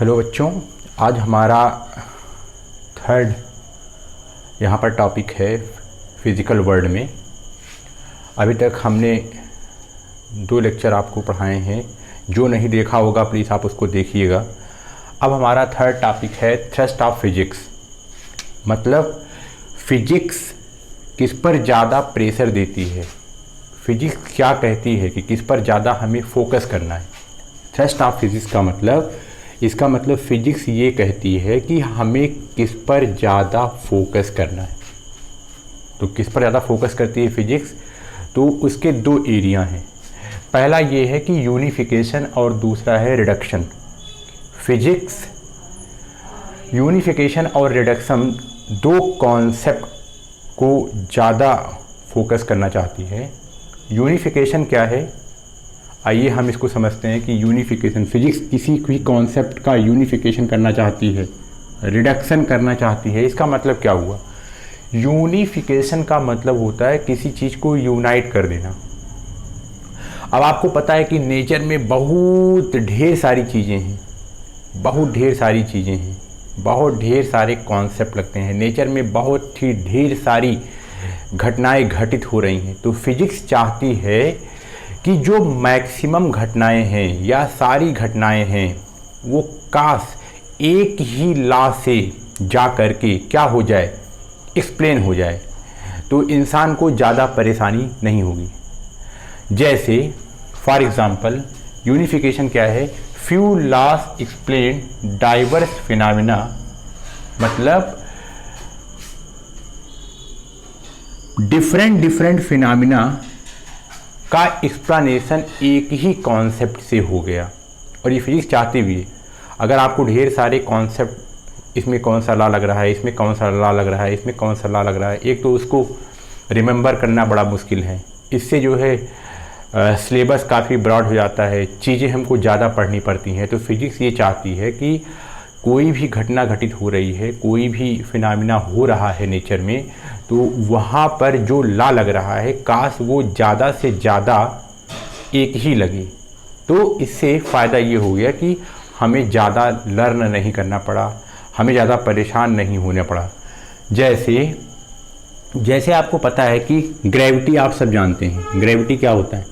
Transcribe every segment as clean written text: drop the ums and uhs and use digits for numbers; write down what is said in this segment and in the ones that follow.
Hello बच्चों, आज हमारा थर्ड यहाँ पर टॉपिक है फिज़िकल वर्ल्ड में। अभी तक हमने 2 लेक्चर आपको पढ़ाए हैं, जो नहीं देखा होगा प्लीज़ आप उसको देखिएगा। अब हमारा थर्ड टॉपिक है थ्रस्ट ऑफ फिजिक्स, मतलब फिजिक्स किस पर ज़्यादा प्रेशर देती है, फिजिक्स क्या कहती है कि किस पर ज़्यादा हमें फोकस करना है। थ्रस्ट ऑफ फिजिक्स का मतलब, इसका मतलब फिजिक्स ये कहती है कि हमें किस पर ज़्यादा फोकस करना है। तो किस पर ज़्यादा फोकस करती है फिजिक्स, तो उसके 2 एरिया हैं। पहला ये है कि यूनिफिकेशन और दूसरा है रिडक्शन। फिजिक्स यूनिफिकेशन और रिडक्शन 2 कॉन्सेप्ट को ज़्यादा फोकस करना चाहती है। यूनिफिकेशन क्या है, आइए हम इसको समझते हैं कि यूनिफिकेशन, फिजिक्स किसी भी कॉन्सेप्ट का यूनिफिकेशन करना चाहती है, रिडक्शन करना चाहती है। इसका मतलब क्या हुआ? यूनिफिकेशन का मतलब होता है किसी चीज़ को यूनाइट कर देना। अब आपको पता है कि नेचर में बहुत ढेर सारी चीज़ें हैं, बहुत ढेर सारे कॉन्सेप्ट लगते हैं नेचर में, बहुत ही ढेर सारी घटनाएं घटित हो रही हैं। तो फिजिक्स चाहती है कि जो मैक्सिमम घटनाएं हैं या सारी घटनाएं हैं वो काश एक ही लॉ से जा कर के क्या हो जाए, एक्सप्लेन हो जाए, तो इंसान को ज़्यादा परेशानी नहीं होगी। जैसे फॉर एग्ज़ाम्पल यूनिफिकेशन क्या है, few loss explain diverse phenomena, मतलब डिफरेंट फिनोमेना का एक्सप्लेनेशन एक ही कॉन्सेप्ट से हो गया। और ये फिजिक्स चाहती भी है। अगर आपको ढेर सारे कॉन्सेप्ट, इसमें कौन सा लॉ लग रहा है, इसमें कौन सा लॉ लग रहा है, इसमें कौन सा लॉ लग रहा है, एक तो उसको रिमेंबर करना बड़ा मुश्किल है। इससे जो है सिलेबस काफ़ी ब्रॉड हो जाता है, चीज़ें हमको ज़्यादा पढ़नी पड़ती हैं। तो फिजिक्स ये चाहती है कि कोई भी घटना घटित हो रही है, कोई भी फिनोमेना हो रहा है नेचर में, तो वहाँ पर जो लॉ लग रहा है काश वो ज़्यादा से ज़्यादा एक ही लगे। तो इससे फ़ायदा ये हो गया कि हमें ज़्यादा लर्न नहीं करना पड़ा, हमें ज़्यादा परेशान नहीं होना पड़ा। जैसे आपको पता है कि ग्रेविटी, आप सब जानते हैं ग्रेविटी क्या होता है।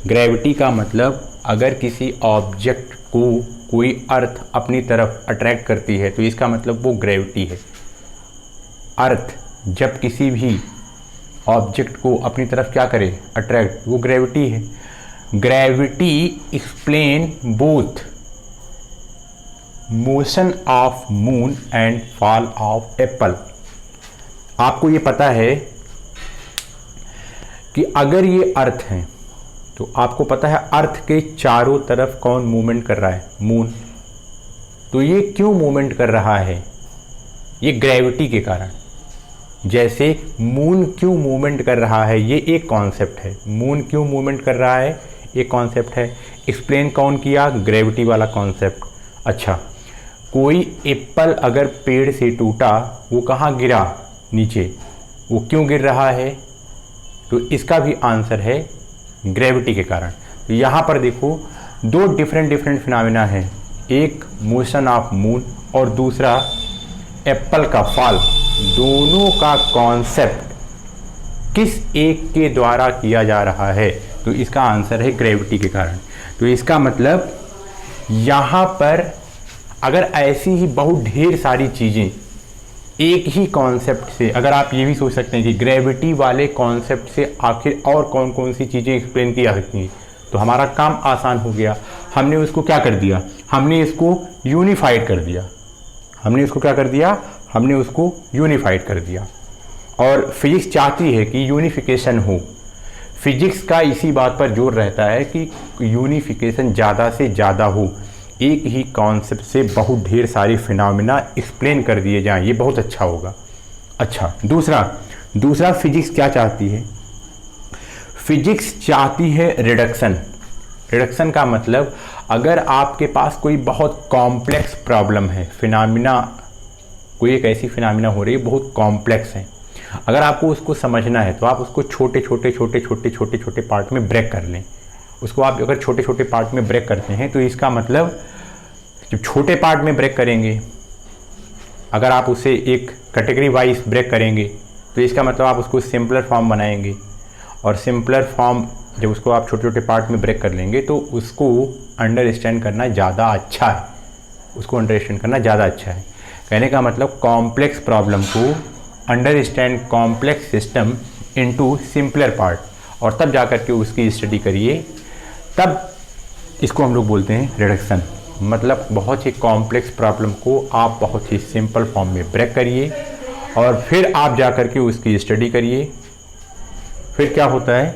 ग्रेविटी का मतलब अगर किसी ऑब्जेक्ट को कोई अर्थ अपनी तरफ अट्रैक्ट करती है तो इसका मतलब वो ग्रेविटी है। अर्थ जब किसी भी ऑब्जेक्ट को अपनी तरफ क्या करे, अट्रैक्ट, वो ग्रेविटी है। Gravity explain both motion of moon and fall of Apple. आपको ये पता है कि अगर ये अर्थ है तो आपको पता है अर्थ के चारों तरफ कौन मूवमेंट कर रहा है, मून। तो ये क्यों मूवमेंट कर रहा है, ये ग्रेविटी के कारण। जैसे मून क्यों मूवमेंट कर रहा है, ये एक कॉन्सेप्ट है। मून क्यों मूवमेंट कर रहा है, एक कॉन्सेप्ट है। एक्सप्लेन कौन किया, ग्रेविटी वाला कॉन्सेप्ट। अच्छा, कोई एप्पल अगर पेड़ से टूटा, वो कहाँ गिरा, नीचे, वो क्यों गिर रहा है, तो इसका भी आंसर है ग्रेविटी के कारण। तो यहाँ पर देखो 2 डिफरेंट फिनोमेना हैं, एक मोशन ऑफ मून और दूसरा एप्पल का फॉल। दोनों का कॉन्सेप्ट किस एक के द्वारा किया जा रहा है, तो इसका आंसर है ग्रेविटी के कारण। तो इसका मतलब यहाँ पर अगर ऐसी ही बहुत ढेर सारी चीज़ें एक ही कॉन्सेप्ट से, अगर आप ये भी सोच सकते हैं कि ग्रेविटी वाले कॉन्सेप्ट से आखिर और कौन कौन सी चीज़ें एक्सप्लेन की जा सकती हैं, तो हमारा काम आसान हो गया। हमने उसको क्या कर दिया, हमने इसको यूनिफाइड कर दिया। हमने इसको क्या कर दिया, हमने उसको यूनिफाइड कर दिया। और फिजिक्स चाहती है कि यूनिफिकेशन हो। फिजिक्स का इसी बात पर जोर रहता है कि यूनिफिकेशन ज़्यादा से ज़्यादा हो, एक ही कॉन्सेप्ट से बहुत ढेर सारे फिनोमेना एक्सप्लेन कर दिए जाएं, ये बहुत अच्छा होगा। अच्छा, दूसरा फिजिक्स क्या चाहती है, फिजिक्स चाहती है रिडक्शन। रिडक्शन का मतलब अगर आपके पास कोई बहुत कॉम्प्लेक्स प्रॉब्लम है, फिनोमेना, कोई एक ऐसी फिनोमेना हो रही है बहुत कॉम्प्लेक्स है, अगर आपको उसको समझना है तो आप उसको छोटे छोटे पार्ट में ब्रेक कर लें। उसको आप अगर छोटे छोटे पार्ट में ब्रेक करते हैं तो इसका मतलब जब छोटे पार्ट में ब्रेक करेंगे, अगर आप उसे एक कैटेगरी वाइज ब्रेक करेंगे तो इसका मतलब आप उसको सिंपलर फॉर्म बनाएंगे, और सिंपलर फॉर्म जब उसको आप छोटे छोटे पार्ट में ब्रेक कर लेंगे तो उसको अंडरस्टैंड करना ज़्यादा अच्छा है, उसको अंडरस्टैंड करना ज़्यादा अच्छा है। कहने का मतलब कॉम्प्लेक्स प्रॉब्लम को understand complex system into simpler part, और तब जा कर के उसकी स्टडी करिए, तब इसको हम लोग बोलते हैं रिडक्शन। मतलब बहुत ही कॉम्प्लेक्स प्रॉब्लम को आप बहुत ही सिंपल फॉर्म में ब्रेक करिए और फिर आप जा कर के उसकी स्टडी करिए। फिर क्या होता है,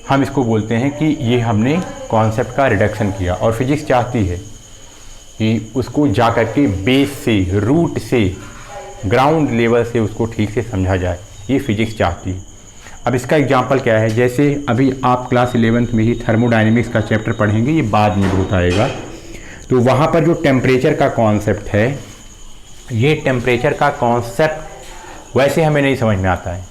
हम इसको बोलते हैं कि ये हमने कॉन्सेप्ट का रिडक्शन किया। और फिजिक्स चाहती है कि उसको जा कर के बेस से, रूट से, ग्राउंड लेवल से उसको ठीक से समझा जाए, ये फिजिक्स चाहती है। अब इसका एग्जांपल क्या है, जैसे अभी आप क्लास 11th में ही थर्मोडायनेमिक्स का चैप्टर पढ़ेंगे, ये बाद में बहुत आएगा, तो वहाँ पर जो टेम्परेचर का कॉन्सेप्ट है, ये टेम्परेचर का कॉन्सेप्ट वैसे हमें नहीं समझ में आता है।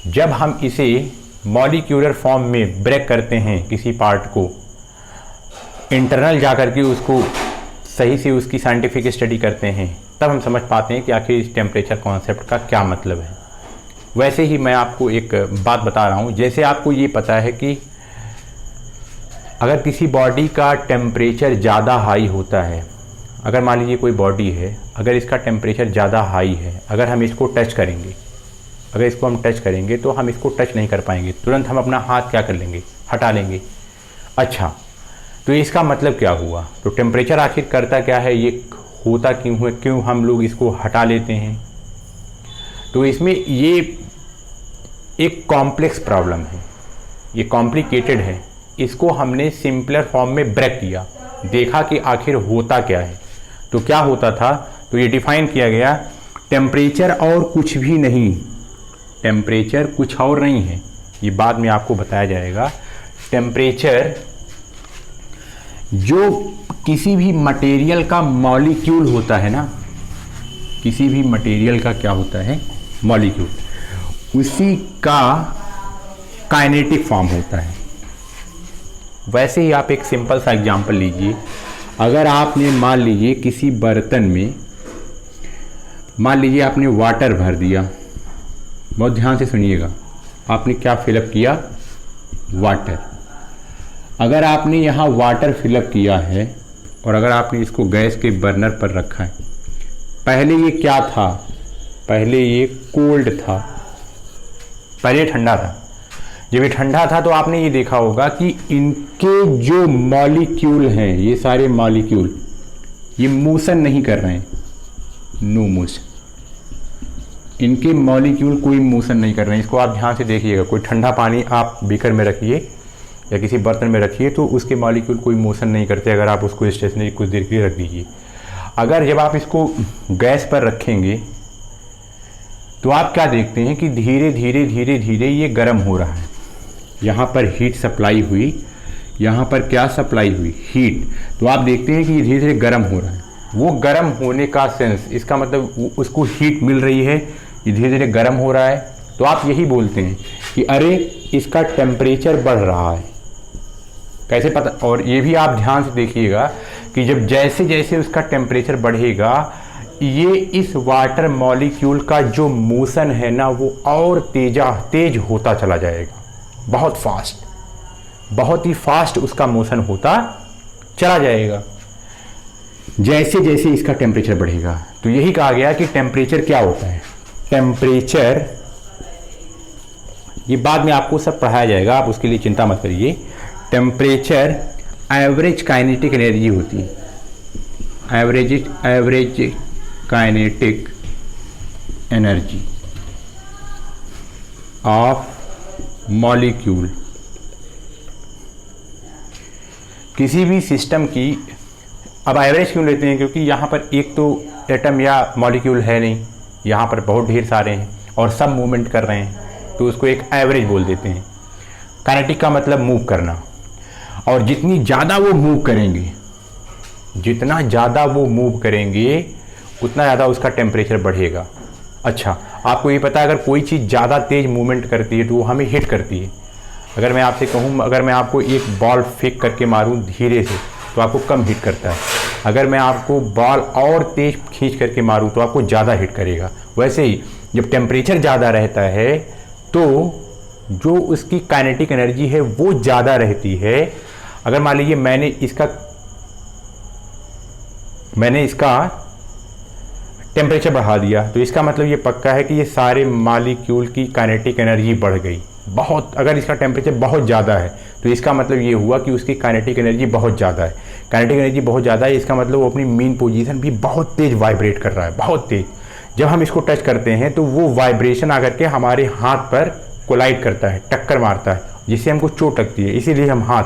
जब हम इसे मॉलिक्यूलर फॉर्म में ब्रेक करते हैं, किसी पार्ट को इंटरनल जा कर के उसको सही से उसकी साइंटिफिक स्टडी करते हैं, तब हम समझ पाते हैं कि आखिर इस टेम्परेचर कॉन्सेप्ट का क्या मतलब है। वैसे ही मैं आपको एक बात बता रहा हूँ, जैसे आपको ये पता है कि अगर किसी बॉडी का टेम्परेचर ज़्यादा हाई होता है, अगर मान लीजिए कोई बॉडी है, अगर इसका टेम्परेचर ज़्यादा हाई है, अगर हम इसको टच करेंगे, अगर इसको हम टच करेंगे तो हम इसको टच नहीं कर पाएंगे, तुरंत हम अपना हाथ क्या कर लेंगे, हटा लेंगे। अच्छा, तो इसका मतलब क्या हुआ, तो टेम्परेचर आखिर करता क्या है, ये होता क्यों है, क्यों हम लोग इसको हटा लेते हैं। तो इसमें ये एक कॉम्प्लेक्स प्रॉब्लम है, ये कॉम्प्लिकेटेड है, इसको हमने सिंपलर फॉर्म में ब्रेक किया, देखा कि आखिर होता क्या है। तो क्या होता था, तो ये डिफाइन किया गया, टेम्परेचर और कुछ भी नहीं, टेम्परेचर कुछ और नहीं है, ये बाद में आपको बताया जाएगा। टेम्परेचर जो किसी भी मटेरियल का मॉलिक्यूल होता है ना, किसी भी मटेरियल का क्या होता है, मॉलिक्यूल, उसी का काइनेटिक फॉर्म होता है। वैसे ही आप एक सिंपल सा एग्जांपल लीजिए, अगर आपने मान लीजिए किसी बर्तन में, मान लीजिए आपने वाटर भर दिया, बहुत ध्यान से सुनिएगा, आपने क्या फिलअप किया, वाटर। अगर आपने यहाँ वाटर फिलअप किया है और अगर आपने इसको गैस के बर्नर पर रखा है, पहले ये क्या था, पहले ये कोल्ड था, पहले ठंडा था। जब ये ठंडा था तो आपने ये देखा होगा कि इनके जो मॉलिक्यूल हैं, ये सारे मॉलिक्यूल ये मोशन नहीं कर रहे हैं, नो मोशन, इनके मॉलिक्यूल कोई मोशन नहीं कर रहे हैं। इसको आप ध्यान से देखिएगा, कोई ठंडा पानी आप बीकर में रखिए या किसी बर्तन में रखिए तो उसके मॉलिक्यूल कोई मोशन नहीं करते, अगर आप उसको स्टेशनरी कुछ देर के लिए रख दीजिए। अगर जब आप इसको गैस पर रखेंगे तो आप क्या देखते हैं कि धीरे धीरे धीरे धीरे ये गर्म हो रहा है। यहाँ पर हीट सप्लाई हुई, यहाँ पर क्या सप्लाई हुई, हीट, तो आप देखते हैं कि ये धीरे धीरे गर्म हो रहा है। वो गर्म होने का सेंस, इसका मतलब उसको हीट मिल रही है, ये धीरे धीरे गर्म हो रहा है, तो आप यही बोलते हैं कि अरे इसका टेम्परेचर बढ़ रहा है। कैसे पता, और ये भी आप ध्यान से देखिएगा कि जब जैसे जैसे उसका टेम्परेचर बढ़ेगा, ये इस वाटर मॉलिक्यूल का जो मोशन है ना, वो और तेज होता चला जाएगा, बहुत फास्ट, बहुत ही फास्ट उसका मोशन होता चला जाएगा जैसे जैसे इसका टेम्परेचर बढ़ेगा। तो यही कहा गया कि टेम्परेचर क्या होता है, टेम्परेचर, ये बाद में आपको सब पढ़ाया जाएगा, आप उसके लिए चिंता मत करिए। टेम्परेचर एवरेज काइनेटिक एनर्जी होती है, average kinetic energy of molecule, किसी भी सिस्टम की। अब एवरेज क्यों लेते हैं, क्योंकि यहाँ पर एक तो एटम या मॉलिक्यूल है नहीं, यहाँ पर बहुत ढेर सारे हैं और सब मूवमेंट कर रहे हैं, तो उसको एक एवरेज बोल देते हैं। काइनेटिक का मतलब मूव करना, और जितनी ज़्यादा वो मूव करेंगे, जितना ज़्यादा वो मूव करेंगे उतना ज़्यादा उसका टेम्परेचर बढ़ेगा। अच्छा, आपको ये पता है अगर कोई चीज़ ज़्यादा तेज़ मूवमेंट करती है तो वो हमें हिट करती है। अगर मैं आपसे कहूँ, अगर मैं आपको एक बॉल फेंक करके मारूँ धीरे से तो आपको कम हिट करता है, अगर मैं आपको बॉल और तेज खींच करके मारूं तो आपको ज़्यादा हिट करेगा। वैसे ही जब टेम्परेचर ज़्यादा रहता है तो जो उसकी काइनेटिक एनर्जी है वो ज़्यादा रहती है। अगर मान लीजिए मैंने इसका टेम्परेचर बढ़ा दिया तो इसका मतलब ये पक्का है कि ये सारे मॉलिक्यूल की काइनेटिक एनर्जी बढ़ गई बहुत। अगर इसका टेम्परेचर बहुत ज़्यादा है तो इसका मतलब ये हुआ कि उसकी काइनेटिक एनर्जी बहुत ज़्यादा है। काइनेटिक एनर्जी बहुत ज़्यादा है, इसका मतलब वो अपनी मीन पोजीशन भी बहुत तेज़ वाइब्रेट कर रहा है, बहुत तेज़। जब हम इसको टच करते हैं तो वो वाइब्रेशन आकर के हमारे हाथ पर कोलाइड करता है, टक्कर मारता है, जिससे हमको चोट लगती है। इसीलिए हम हाथ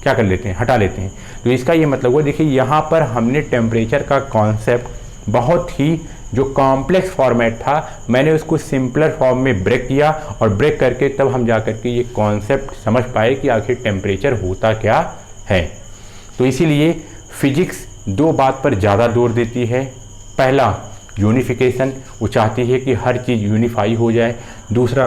क्या कर लेते हैं, हटा लेते हैं। तो इसका ये मतलब हुआ, देखिए यहाँ पर हमने टेम्परेचर का कॉन्सेप्ट बहुत ही जो कॉम्प्लेक्स फॉर्मेट था मैंने उसको सिंपलर फॉर्म में ब्रेक किया, और ब्रेक करके तब हम जा कर के ये कॉन्सेप्ट समझ पाए कि आखिर टेम्परेचर होता क्या है। तो इसीलिए फिजिक्स दो बात पर ज़्यादा जोर देती है। पहला यूनिफिकेशन, वो चाहती है कि हर चीज़ यूनिफाई हो जाए। दूसरा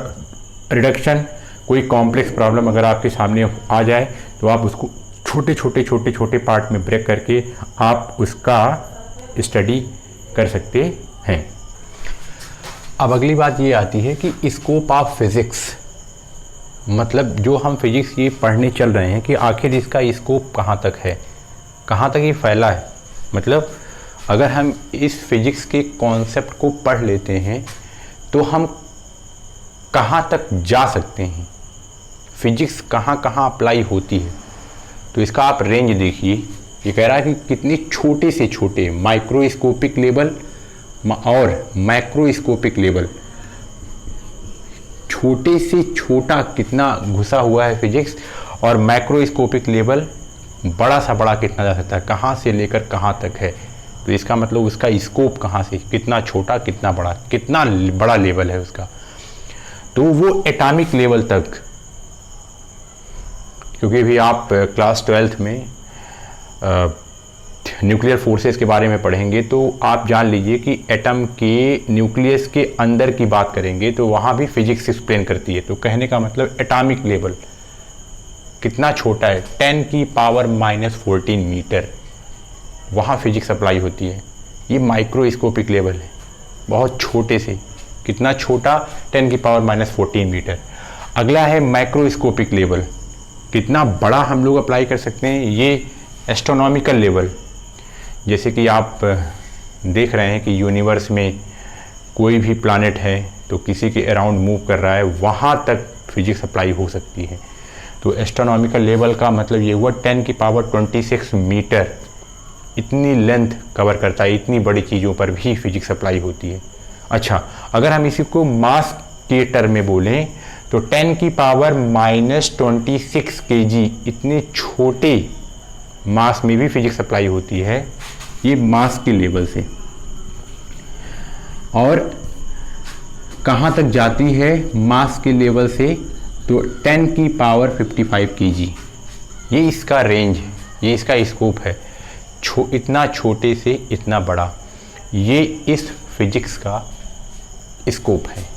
रिडक्शन, कोई कॉम्प्लेक्स प्रॉब्लम अगर आपके सामने आ जाए तो आप उसको छोटे छोटे पार्ट में ब्रेक करके आप उसका स्टडी कर सकते हैं। अब अगली बात ये आती है कि स्कोप ऑफ फिज़िक्स, मतलब जो हम फिज़िक्स ये पढ़ने चल रहे हैं कि आखिर इसका स्कोप कहाँ तक है, कहाँ तक ये फैला है। मतलब अगर हम इस फिज़िक्स के कॉन्सेप्ट को पढ़ लेते हैं तो हम कहाँ तक जा सकते हैं, फिज़िक्स कहाँ कहाँ अप्लाई होती है। तो इसका आप रेंज देखिए, ये कह रहा है कि कितनी छोटे से छोटे माइक्रोस्कोपिक लेवल और मैक्रोस्कोपिक लेवल, छोटे से छोटा कितना घुसा हुआ है फिजिक्स, और मैक्रोस्कोपिक लेवल बड़ा सा बड़ा कितना जा सकता है, कहाँ से लेकर कहाँ तक है। तो इसका मतलब उसका स्कोप कहाँ से कितना छोटा कितना बड़ा, कितना बड़ा लेवल है उसका। तो वो एटॉमिक लेवल तक, क्योंकि भी आप क्लास 12th में न्यूक्लियर फोर्सेस के बारे में पढ़ेंगे तो आप जान लीजिए कि एटम के न्यूक्लियस के अंदर की बात करेंगे तो वहाँ भी फिजिक्स एक्सप्लेन करती है। तो कहने का मतलब एटॉमिक लेवल कितना छोटा है, 10⁻⁻14 मीटर, वहाँ फिजिक्स अप्लाई होती है। ये माइक्रोस्कोपिक लेवल है, बहुत छोटे से, कितना छोटा, 10⁻⁻14 मीटर। अगला है मैक्रोस्कोपिक लेवल, कितना बड़ा हम लोग अप्लाई कर सकते हैं। ये एस्ट्रोनॉमिकल लेवल, जैसे कि आप देख रहे हैं कि यूनिवर्स में कोई भी प्लैनेट है तो किसी के अराउंड मूव कर रहा है, वहाँ तक फिजिक्स अप्लाई हो सकती है। तो एस्ट्रोनॉमिकल लेवल का मतलब ये हुआ 10⁻26 मीटर, इतनी लेंथ कवर करता है, इतनी बड़ी चीज़ों पर भी फिजिक्स अप्लाई होती है। अच्छा, अगर हम इसी को मास के टर्म में बोलें तो 10⁻26 kg, इतने छोटे मास में भी फिजिक्स अप्लाई होती है, ये मास के लेवल से। और कहाँ तक जाती है मास के लेवल से, तो 10⁻55 kg, ये इसका रेंज है, ये इसका स्कोप है। इतना छोटे से इतना बड़ा, ये इस फिजिक्स का स्कोप है।